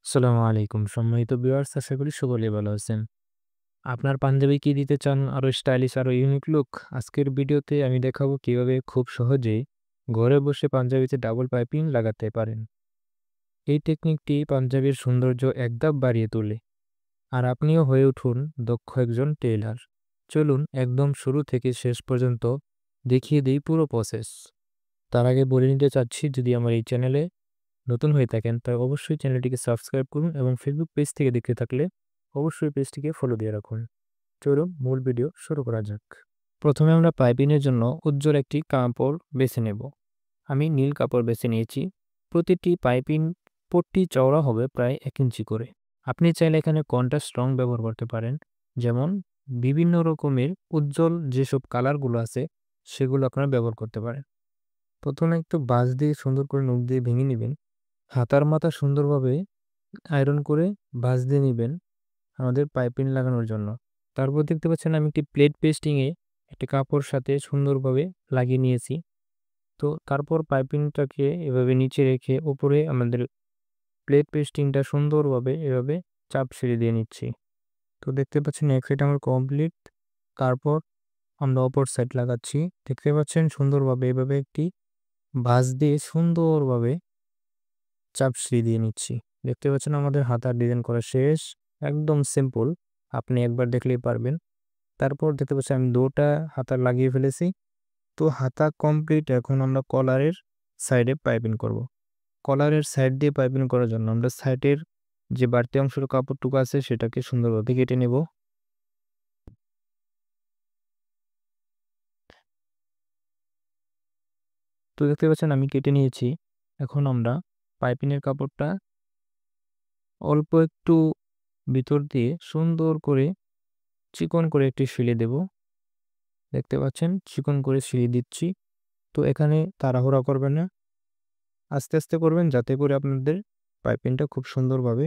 আসসালামু আলাইকুম সম্মানিত ভিউয়ার্স, আশা করি সকলেই ভালো আছেন। আপনার পাঞ্জাবি কি দিতে চান আরো স্টাইলিশ আরো ইউনিক লুক? আজকের ভিডিওতে আমি দেখাবো কিভাবে খুব সহজেই ঘরে বসে পাঞ্জাবিতে ডাবল পাইপিং লাগাতে পারেন। এই টেকনিকটি পাঞ্জাবির সৌন্দর্য এক ধাপ বাড়িয়ে তোলে আর আপনিও হয়ে উঠুন দক্ষ একজন টেইলার। চলুন একদম শুরু থেকে শেষ পর্যন্ত দেখিয়ে দিই পুরো প্রসেস। তার আগে বলে নিতে চাচ্ছি, যদি আমার এই চ্যানেলে নতুন হয়ে থাকেন তাহলে অবশ্যই চ্যানেলটিকে সাবস্ক্রাইব করুন এবং ফেসবুক পেজ থেকে দেখে থাকলে অবশ্যই পেজটিকে ফলো দিয়ে রাখুন। চলুন মূল ভিডিও শুরু করা যাক। প্রথমে আমরা পাইপিংয়ের জন্য উজ্জ্বল একটি কাপড় বেছে নেব। আমি নীল কাপড় বেছে নিয়েছি। প্রতিটি পাইপিং পট্টি চওড়া হবে প্রায় 1 ইঞ্চি করে। আপনি চাইলে এখানে কন্ট্রাস্ট রং ব্যবহার করতে পারেন, যেমন বিভিন্ন রকমের উজ্জ্বল যেসব কালারগুলো আছে সেগুলো আপনারা ব্যবহার করতে পারেন। প্রথমে একটু বাঁশ দিয়ে সুন্দর করে নখ দিয়ে ভেঙে নেবেন। হাতার মাথা সুন্দরভাবে আয়রন করে ভাঁজ দিয়ে নিবেন আমাদের পাইপিং লাগানোর জন্য। তারপর দেখতে পাচ্ছেন আমি একটি প্লেট পেস্টিংয়ে একটি কাপড় সাথে সুন্দরভাবে লাগিয়ে নিয়েছি। তো তারপর পাইপিংটাকে এভাবে নিচে রেখে উপরে আমাদের প্লেট পেস্টিংটা সুন্দরভাবে এভাবে চাপ সেরে দিয়ে নিচ্ছি। তো দেখতে পাচ্ছেন এক সাইড আমার কমপ্লিট। তারপর আমরা অপর সাইড লাগাচ্ছি। দেখতে পাচ্ছেন সুন্দরভাবে এভাবে একটি ভাঁজ দিয়ে সুন্দরভাবে চাপ সিঁড়ি দিয়ে নিচ্ছি। দেখতে পাচ্ছেন আমাদের হাতার ডিজাইন করা শেষ। একদম সিম্পল, আপনি একবার দেখলেই পারবেন। তারপর দেখতে পাচ্ছেন আমি ২টা হাতা লাগিয়ে ফেলেছি। তো হাতা কমপ্লিট, এখন আমরা কলারের সাইডে পাইপিং করব। কলারের সাইড দিয়ে পাইপিং করার জন্য আমরা সাইডের যে বাড়তি অংশের কাপড়টুকু আছে সেটাকে সুন্দরভাবে কেটে নেব। তো দেখতে পাচ্ছেন আমি কেটে নিয়েছি। এখন আমরা পাইপিংয়ের কাপড়টা অল্প একটু ভিতর দিয়ে সুন্দর করে চিকন করে একটি সিলে দেব। দেখতে পাচ্ছেন চিকন করে সিঁড়ি দিচ্ছি। তো এখানে তাড়াহুড়া করবেন না, আস্তে আস্তে করবেন যাতে করে আপনাদের পাইপিংটা খুব সুন্দরভাবে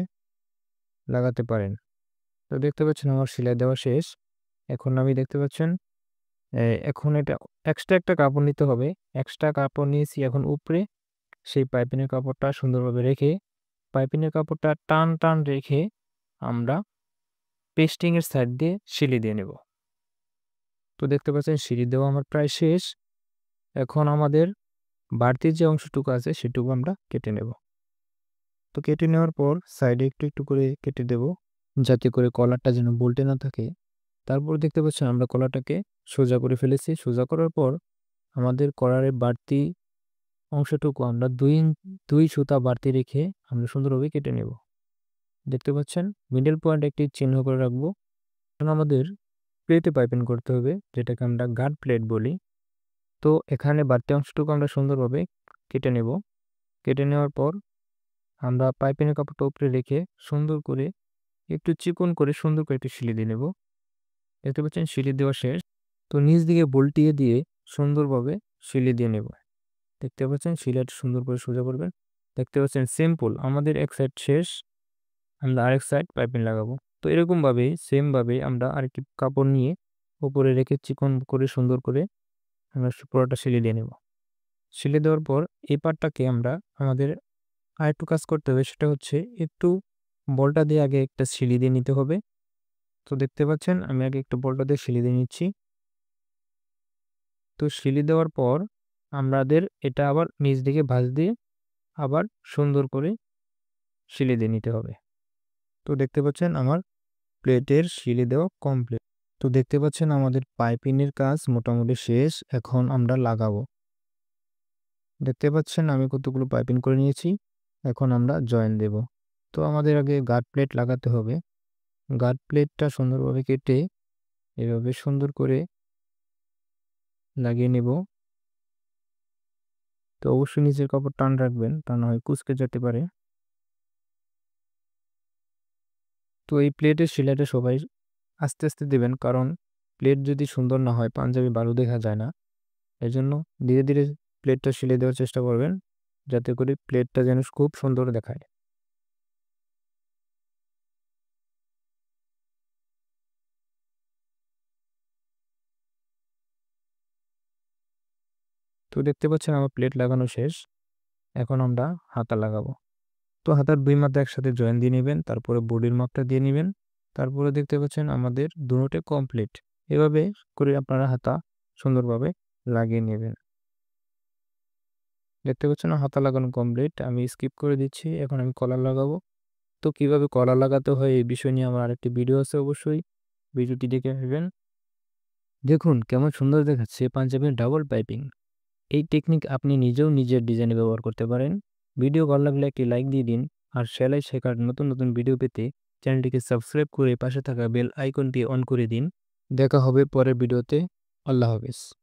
লাগাতে পারেন। তো দেখতে পাচ্ছেন আমার সেলাই দেওয়া শেষ। এখন আমি দেখতে পাচ্ছেন এখন এটা এক্সট্রা একটা কাপড় নিতে হবে। এক্সট্রা কাপড় নিয়েছি এখন উপরে। সেই পাইপিংয়ের কাপড়টা সুন্দরভাবে রেখে পাইপিংয়ের কাপড়টা টান টান রেখে আমরা পেস্টিংয়ের সাইড দিয়ে সিলি দিয়ে নেব। তো দেখতে পাচ্ছেন সিলি দেওয়া আমার প্রায় শেষ। এখন আমাদের বাড়তি যে অংশটুকু আছে সেটুকু আমরা কেটে নেব। তো কেটে নেওয়ার পর সাইডে একটু একটু করে কেটে দেব, যাতে করে কলারটা যেন বলতে না থাকে। তারপর দেখতে পাচ্ছেন আমরা কলারটাকে সোজা করে ফেলেছি। সোজা করার পর আমাদের কলারের বাড়তি অংশটুকু আমরা দুই সুতা বাড়তি রেখে আমরা সুন্দরভাবে কেটে নেব। দেখতে পাচ্ছেন মিডল পয়েন্ট একটি চিহ্ন করে রাখবো। এখন আমাদের প্লেটে পাইপিং করতে হবে, যেটাকে আমরা গার্ড প্লেট বলি। তো এখানে বাড়তি অংশটুকু আমরা সুন্দরভাবে কেটে নেব। কেটে নেওয়ার পর আমরা পাইপিংয়ের কাপড়টা উপরে রেখে সুন্দর করে একটু চিকন করে সুন্দর করে একটু সিলি দিয়ে নেব। দেখতে পাচ্ছেন সিলি দেওয়া শেষ। তো নিচ দিকে বল্টিয়ে দিয়ে সুন্দরভাবে সিলি দিয়ে নেব। দেখতে পাচ্ছেন সিলাইটা সুন্দর করে সোজা করবেন। দেখতে পাচ্ছেন সিম্পল, আমাদের এক সাইড শেষ, আমরা আরেক সাইড পাইপিং লাগাবো। তো এরকমভাবে সেমভাবে আমরা আরেকটি কাপড় নিয়ে উপরে রেখে চিকন করে সুন্দর করে আমরা পুরোটা সিলি দিয়ে নেব। সিলি দেওয়ার পর এই পার্টটাকে আমরা আমাদের আরেকটু কাজ করতে হবে, সেটা হচ্ছে একটু বলটা দিয়ে আগে একটা সিলি দিয়ে নিতে হবে। তো দেখতে পাচ্ছেন আমি আগে একটু বলটা দিয়ে সিলি দিয়ে নিচ্ছি। তো সিলি দেওয়ার পর আমাদের এটা আবার নিচ দিকে ভাঁজ দিয়ে আবার সুন্দর করে সিলি দিয়ে নিতে হবে। তো দেখতে পাচ্ছেন আমার প্লেটের সিলি দেওয়া কমপ্লিট। তো দেখতে পাচ্ছেন আমাদের পাইপিংয়ের কাজ মোটামুটি শেষ। এখন আমরা লাগাবো। দেখতে পাচ্ছেন আমি কতগুলো পাইপিং করে নিয়েছি। এখন আমরা জয়েন দেব। তো আমাদের আগে গার্ড প্লেট লাগাতে হবে। গার্ড প্লেটটা সুন্দরভাবে কেটে এভাবে সুন্দর করে লাগিয়ে নেব। তো অবশ্যই নিচের কাপড় টান রাখবেন, তা না হয় কুঁচকে যেতে পারে। তো এই প্লেটের সেলাইটা সবাই আস্তে আস্তে দেবেন, কারণ প্লেট যদি সুন্দর না হয় পাঞ্জাবি ভালো দেখা যায় না। এজন্য ধীরে ধীরে প্লেটটা সেলাই দেওয়ার চেষ্টা করবেন, যাতে করে প্লেটটা যেন খুব সুন্দর দেখায়। তো দেখতে পাচ্ছেন আমার প্লেট লাগানো শেষ। এখন আমরা হাতা লাগাবো। তো হাতার 2 মাথা একসাথে জয়েন দিয়ে নিবেন। তারপরে বডির মাপটা দিয়ে নিবেন। তারপরে দেখতে পাচ্ছেন আমাদের দুটোতে কমপ্লিট। এভাবে করে আপনারা হাতা সুন্দরভাবে লাগিয়ে নেবেন। দেখতে পাচ্ছেন হাতা লাগানো কমপ্লিট। আমি স্কিপ করে দিচ্ছি। এখন আমি কলার লাগাবো। তো কিভাবে কলার লাগাতে হয় এই বিষয় নিয়ে আমার আরেকটি ভিডিও আছে, অবশ্যই ভিডিওটি দেখে নেবেন। দেখুন কেমন সুন্দর দেখাচ্ছে পাঞ্জাবির ডাবল পাইপিং। এই টেকনিক আপনি নিজেও নিজের ডিজাইনে ব্যবহার করতে পারেন। ভিডিও ভালো লাগলে একটি লাইক দিয়ে দিন। আর সেলাই শেখার নতুন নতুন ভিডিও পেতে চ্যানেলটিকে সাবস্ক্রাইব করে পাশে থাকা বেল আইকনটি অন করে দিন। দেখা হবে পরের ভিডিওতে। আল্লাহ হাফেজ।